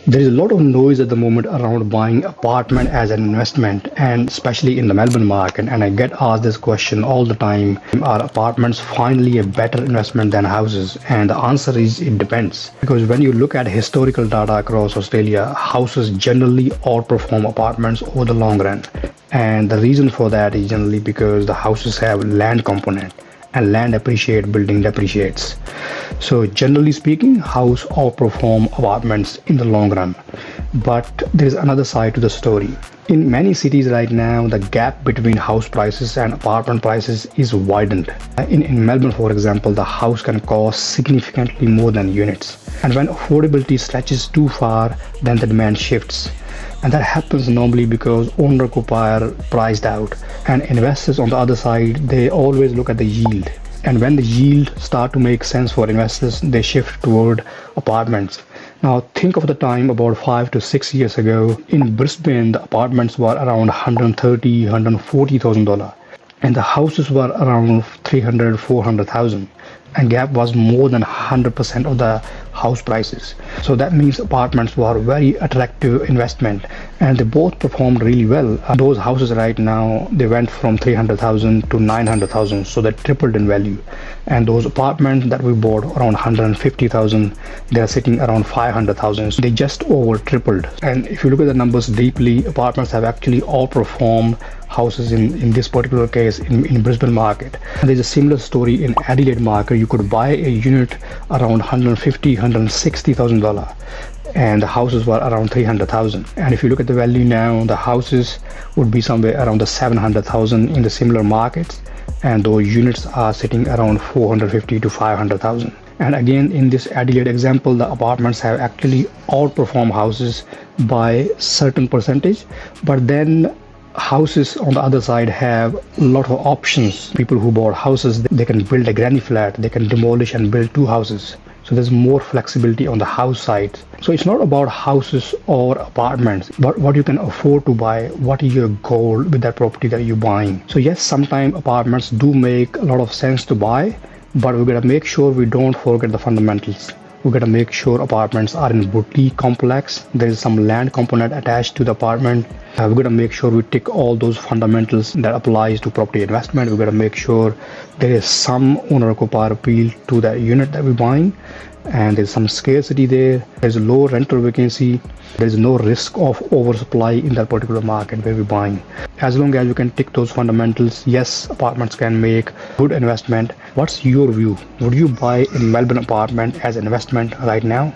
There is a lot of noise at the moment around buying apartment as an investment, and especially in the Melbourne market. And I get asked this question all the time: are apartments finally a better investment than houses? And the answer is it depends. Because when you look at historical data across Australia, houses generally outperform apartments over the long run. And the reason for that is generally because the houses have land component, and land appreciate, building depreciates. So generally speaking, house outperform apartments in the long run. But there is another side to the story. In many cities right now, the gap between house prices and apartment prices is widened. In Melbourne, for example, the house can cost significantly more than units. And when affordability stretches too far, then the demand shifts. And that happens normally because owner occupier priced out, and investors on the other side, they always look at the yield. And when the yield start to make sense for investors, they shift toward apartments. Now think of the time about 5 to 6 years ago. In Brisbane, the apartments were around $130,000, $140,000, and the houses were around 300, 400,000. And gap was more than 100% of the house prices. So that means apartments were a very attractive investment, and they both performed really well. Those houses right now, they went from 300,000 to 900,000, so they tripled in value. And those apartments that we bought around 150,000, they are sitting around 500,000. They just over tripled. And if you look at the numbers deeply, apartments have actually outperformed houses in this particular case in Brisbane market. And there's a similar story in Adelaide market. You could buy a unit around $150,000, $160,000, and the houses were around 300,000. And if you look at the value now, the houses would be somewhere around the 700,000 in the similar markets, and those units are sitting around 450 to 500,000. And again, in this Adelaide example, the apartments have actually outperformed houses by certain percentage, but then houses on the other side have a lot of options. People who bought houses, they can build a granny flat, they can demolish and build two houses. So there's more flexibility on the house side. So it's not about houses or apartments, but what you can afford to buy, what is your goal with that property that you're buying. So yes, sometimes apartments do make a lot of sense to buy, but we gotta make sure we don't forget the fundamentals. We gotta make sure apartments are in boutique complex. There is some land component attached to the apartment. We gotta make sure we tick all those fundamentals that applies to property investment. We gotta make sure there is some owner occupier appeal to that unit that we're buying, and there's some scarcity there. There's a low rental vacancy. There's no risk of oversupply in that particular market where we're buying. As long as you can tick those fundamentals, yes, apartments can make good investment. What's your view? Would you buy a Melbourne apartment as an investment right now?